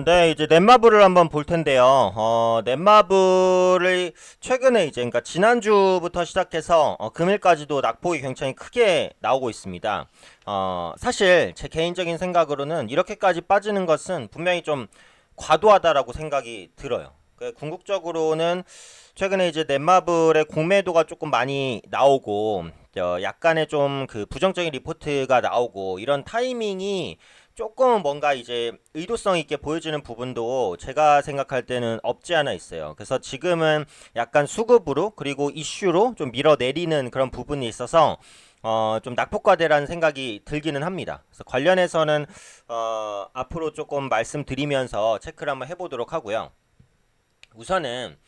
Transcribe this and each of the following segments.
네, 이제 넷마블을 한번 볼 텐데요. 넷마블이 최근에 이제, 그러니까 지난주부터 시작해서 금일까지도 낙폭이 굉장히 크게 나오고 있습니다. 사실 제 개인적인 생각으로는 이렇게까지 빠지는 것은 분명히 좀 과도하다라고 생각이 들어요. 궁극적으로는 최근에 이제 넷마블의 공매도가 조금 많이 나오고, 약간의 좀 그 부정적인 리포트가 나오고, 이런 타이밍이 조금 뭔가 이제 의도성 있게 보여지는 부분도 제가 생각할 때는 없지 않아 있어요. 그래서 지금은 약간 수급으로 그리고 이슈로 좀 밀어내리는 그런 부분이 있어서 좀 낙폭과대라는 생각이 들기는 합니다. 그래서 관련해서는 앞으로 조금 말씀드리면서 체크를 한번 해보도록 하고요. 우선은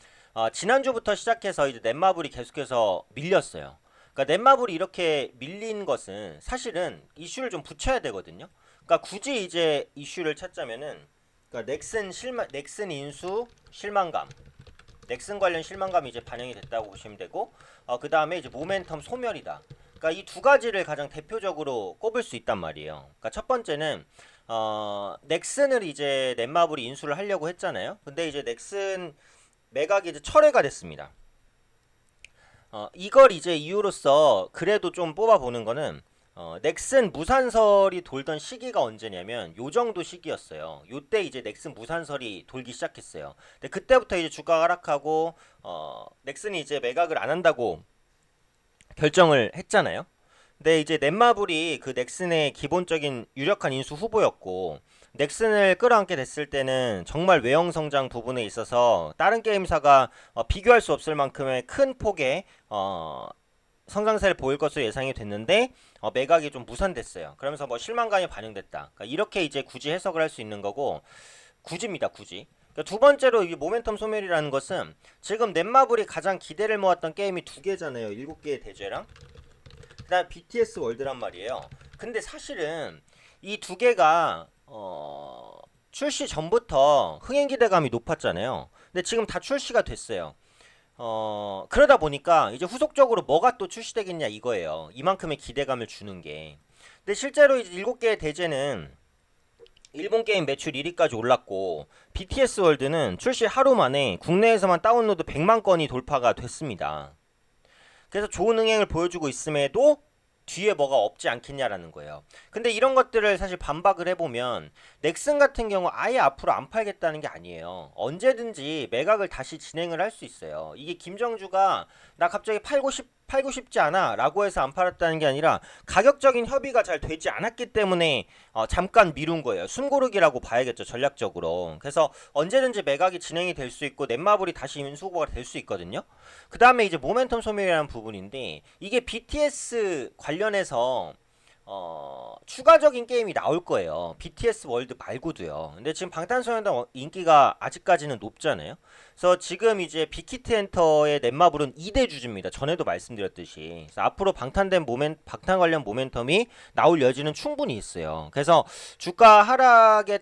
지난주부터 시작해서 이제 넷마블이 계속해서 밀렸어요. 그러니까 넷마블이 이렇게 밀린 것은 사실은 이슈를 좀 붙여야 되거든요. 그러니까 굳이 이제 이슈를 찾자면은, 그러니까 넥슨 인수 실망감, 넥슨 관련 실망감이 이제 반영이 됐다고 보시면 되고, 그 다음에 이제 모멘텀 소멸이다. 그러니까 이 두 가지를 가장 대표적으로 꼽을 수 있단 말이에요. 그러니까 첫 번째는 넥슨을 이제 넷마블이 인수를 하려고 했잖아요. 근데 이제 넥슨 매각이 이제 철회가 됐습니다. 이걸 이제 이유로서 그래도 좀 뽑아보는 거는, 넥슨 무산설이 돌던 시기가 언제냐면 요 정도 시기였어요. 요때 이제 넥슨 무산설이 돌기 시작했어요. 근데 그때부터 이제 주가가 하락하고 넥슨이 이제 매각을 안 한다고 결정을 했잖아요. 근데 이제 넷마블이 그 넥슨의 기본적인 유력한 인수 후보였고, 넥슨을 끌어안게 됐을 때는 정말 외형 성장 부분에 있어서 다른 게임사가 비교할 수 없을 만큼의 큰 폭의 성장세를 보일 것으로 예상이 됐는데 매각이 좀 무산됐어요. 그러면서 뭐 실망감이 반영됐다. 그러니까 이렇게 이제 굳이 해석을 할 수 있는 거고, 굳이입니다, 굳이. 그러니까 두 번째로 이 모멘텀 소멸이라는 것은 지금 넷마블이 가장 기대를 모았던 게임이 두 개잖아요. 7개의 대죄랑 그다음 BTS 월드란 말이에요. 근데 사실은 이 두 개가 출시 전부터 흥행 기대감이 높았잖아요. 근데 지금 다 출시가 됐어요. 그러다 보니까 이제 후속적으로 뭐가 또 출시되겠냐 이거예요. 이만큼의 기대감을 주는 게. 근데 실제로 이제 7개의 대제는 일본 게임 매출 1위까지 올랐고, BTS 월드는 출시 하루 만에 국내에서만 다운로드 100만 건이 돌파가 됐습니다. 그래서 좋은 흥행을 보여주고 있음에도 뒤에 뭐가 없지 않겠냐라는 거예요. 근데 이런 것들을 사실 반박을 해보면 넥슨 같은 경우 아예 앞으로 안 팔겠다는 게 아니에요. 언제든지 매각을 다시 진행을 할 수 있어요. 이게 김정주가 나 갑자기 팔고 싶지 않아 라고 해서 안 팔았다는 게 아니라 가격적인 협의가 잘 되지 않았기 때문에 잠깐 미룬 거예요. 숨고르기라고 봐야겠죠, 전략적으로. 그래서 언제든지 매각이 진행이 될 수 있고 넷마블이 다시 인수고가 될 수 있거든요. 그 다음에 이제 모멘텀 소멸이라는 부분인데, 이게 BTS 관련해서 추가적인 게임이 나올 거예요. BTS 월드 말고도요. 근데 지금 방탄소년단 인기가 아직까지는 높잖아요. 그래서 지금 이제 빅히트 엔터의 넷마블은 2대 주주입니다. 전에도 말씀드렸듯이. 그래서 앞으로 방탄 관련 모멘텀이 나올 여지는 충분히 있어요. 그래서 주가 하락에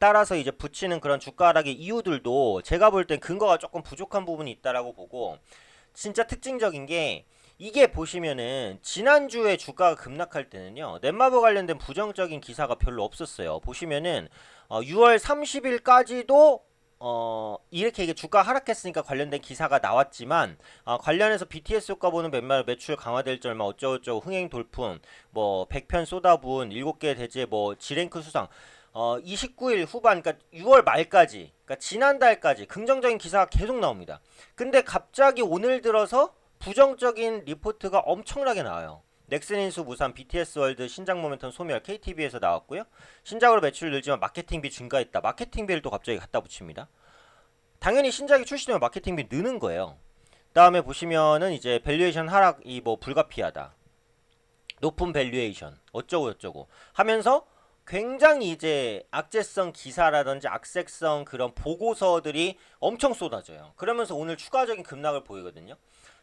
따라서 이제 붙이는 그런 주가 하락의 이유들도 제가 볼 땐 근거가 조금 부족한 부분이 있다라고 보고, 진짜 특징적인 게 이게 보시면은 지난주에 주가가 급락할 때는요, 넷마블 관련된 부정적인 기사가 별로 없었어요. 보시면은 6월 30일까지도 이렇게 이게 주가 하락했으니까 관련된 기사가 나왔지만, 관련해서 BTS 효과 보는 매출 강화될 줄 얼마 어쩌고저쩌고 흥행 돌풍, 뭐 100편 쏟아부은 7개 대제 뭐 지랭크 수상, 29일 후반, 그러니까 6월 말까지, 그러니까 지난달까지 긍정적인 기사가 계속 나옵니다. 근데 갑자기 오늘 들어서 부정적인 리포트가 엄청나게 나와요. 넥슨인수 무산, BTS 월드 신작 모멘텀 소멸, KTV에서 나왔고요. 신작으로 매출 늘지만 마케팅비 증가했다. 마케팅비를 또 갑자기 갖다 붙입니다. 당연히 신작이 출시되면 마케팅비 느는 거예요. 다음에 보시면은 이제 밸류에이션 하락이 뭐 불가피하다. 높은 밸류에이션 어쩌고 저쩌고 하면서 굉장히 이제 악재성 기사라든지 악색성 그런 보고서들이 엄청 쏟아져요. 그러면서 오늘 추가적인 급락을 보이거든요.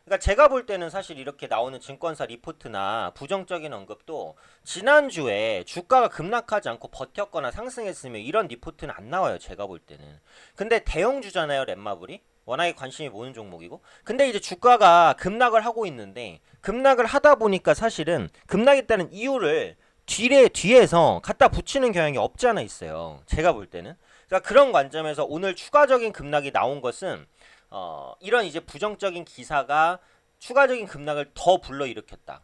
그러니까 제가 볼 때는 사실 이렇게 나오는 증권사 리포트나 부정적인 언급도 지난주에 주가가 급락하지 않고 버텼거나 상승했으면 이런 리포트는 안 나와요. 제가 볼 때는. 근데 대형주잖아요, 렛마블이. 워낙에 관심이 모는 종목이고. 근데 이제 주가가 급락을 하고 있는데, 급락을 하다 보니까 사실은 급락했다는 이유를 뒤에서 갖다 붙이는 경향이 없지 않아 있어요. 제가 볼 때는. 그러니까 그런 관점에서 오늘 추가적인 급락이 나온 것은 이런 이제 부정적인 기사가 추가적인 급락을 더 불러일으켰다.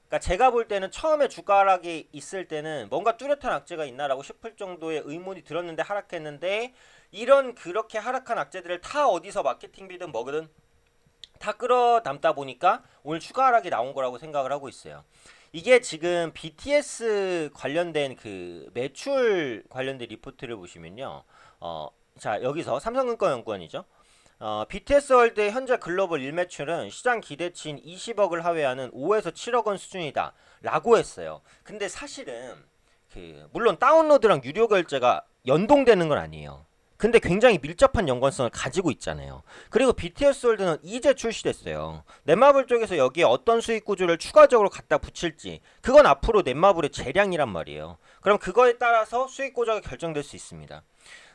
그러니까 제가 볼 때는 처음에 주가 하락이 있을 때는 뭔가 뚜렷한 악재가 있나라고 싶을 정도의 의문이 들었는데 하락했는데 이런 그렇게 하락한 악재들을 다 어디서 마케팅비든 뭐든 다 끌어담다 보니까 오늘 추가 하락이 나온 거라고 생각을 하고 있어요. 이게 지금 BTS 관련된 그 매출 관련된 리포트를 보시면요. 자, 여기서 삼성증권연구원이죠. BTS 월드의 현재 글로벌 일매출은 시장 기대치인 20억을 하회하는 5에서 7억 원 수준이다 라고 했어요. 근데 사실은 물론 다운로드랑 유료 결제가 연동되는 건 아니에요. 근데 굉장히 밀접한 연관성을 가지고 있잖아요. 그리고 BTS 월드는 이제 출시됐어요. 넷마블 쪽에서 여기에 어떤 수익 구조를 추가적으로 갖다 붙일지 그건 앞으로 넷마블의 재량이란 말이에요. 그럼 그거에 따라서 수익 구조가 결정될 수 있습니다.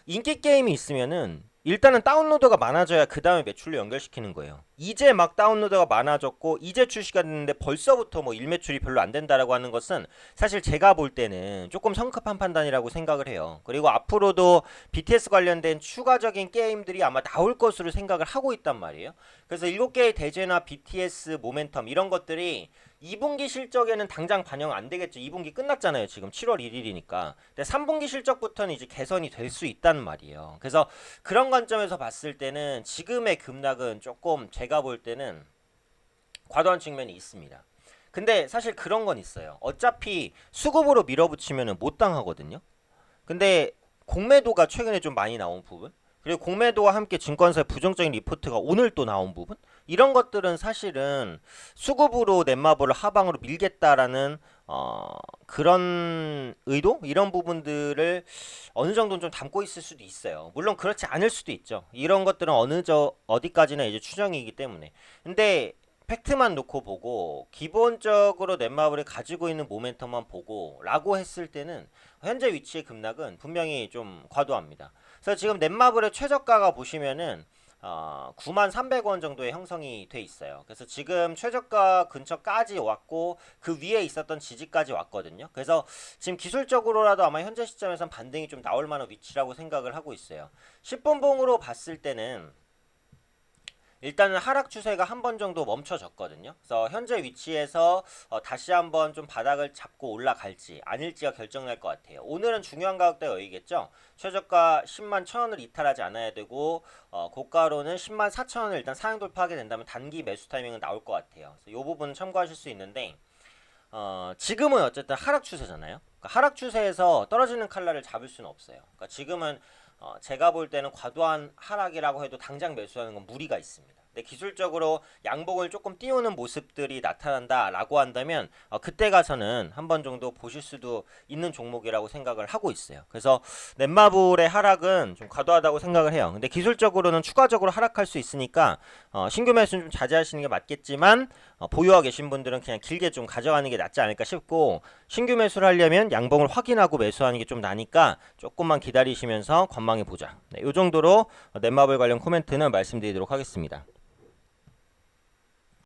인기 게임이 있으면은 일단은 다운로더가 많아져야 그 다음에 매출로 연결시키는 거예요. 이제 막 다운로더가 많아졌고 이제 출시가 됐는데 벌써부터 뭐 일매출이 별로 안 된다라고 하는 것은 사실 제가 볼 때는 조금 성급한 판단이라고 생각을 해요. 그리고 앞으로도 BTS 관련된 추가적인 게임들이 아마 나올 것으로 생각을 하고 있단 말이에요. 그래서 7개의 대죄나 BTS 모멘텀 이런 것들이 2분기 실적에는 당장 반영 안 되겠죠. 2분기 끝났잖아요. 지금 7월 1일이니까. 근데 3분기 실적부터는 이제 개선이 될 수 있다는 말이에요. 그래서 그런 관점에서 봤을 때는 지금의 급락은 조금 제가 볼 때는 과도한 측면이 있습니다. 근데 사실 그런 건 있어요. 어차피 수급으로 밀어붙이면 못 당하거든요. 근데 공매도가 최근에 좀 많이 나온 부분, 그리고 공매도와 함께 증권사의 부정적인 리포트가 오늘 또 나온 부분, 이런 것들은 사실은 수급으로 넷마블을 하방으로 밀겠다라는 그런 의도, 이런 부분들을 어느 정도는 좀 담고 있을 수도 있어요. 물론 그렇지 않을 수도 있죠. 이런 것들은 어디까지나 이제 추정이기 때문에. 근데 팩트만 놓고 보고 기본적으로 넷마블이 가지고 있는 모멘텀만 보고 라고 했을 때는 현재 위치의 급락은 분명히 좀 과도합니다. 그래서 지금 넷마블의 최저가가 보시면은 93,300원 정도의 형성이 돼 있어요. 그래서 지금 최저가 근처까지 왔고 그 위에 있었던 지지까지 왔거든요. 그래서 지금 기술적으로라도 아마 현재 시점에선 반등이 좀 나올 만한 위치라고 생각을 하고 있어요. 10분봉으로 봤을 때는 일단은 하락 추세가 한 번 정도 멈춰졌거든요. 그래서 현재 위치에서 다시 한번 좀 바닥을 잡고 올라갈지 아닐지가 결정날 것 같아요. 오늘은 중요한 가격대 여기겠죠. 최저가 10만 1,000원을 이탈하지 않아야 되고 고가로는 10만 4,000원을 일단 상향 돌파하게 된다면 단기 매수 타이밍은 나올 것 같아요. 그래서 이 부분은 참고하실 수 있는데 지금은 어쨌든 하락 추세잖아요. 그러니까 하락 추세에서 떨어지는 칼날을 잡을 수는 없어요. 그러니까 지금은 제가 볼 때는 과도한 하락이라고 해도 당장 매수하는 건 무리가 있습니다. 근데 기술적으로 양봉을 조금 띄우는 모습들이 나타난다라고 한다면 그때 가서는 한 번 정도 보실 수도 있는 종목이라고 생각을 하고 있어요. 그래서 넷마블의 하락은 좀 과도하다고 생각을 해요. 근데 기술적으로는 추가적으로 하락할 수 있으니까 신규 매수는 좀 자제하시는 게 맞겠지만 보유하고 계신 분들은 그냥 길게 좀 가져가는 게 낫지 않을까 싶고, 신규 매수를 하려면 양봉을 확인하고 매수하는 게 좀 나니까 조금만 기다리시면서 관망해 보자. 네, 이 정도로 넷마블 관련 코멘트는 말씀드리도록 하겠습니다.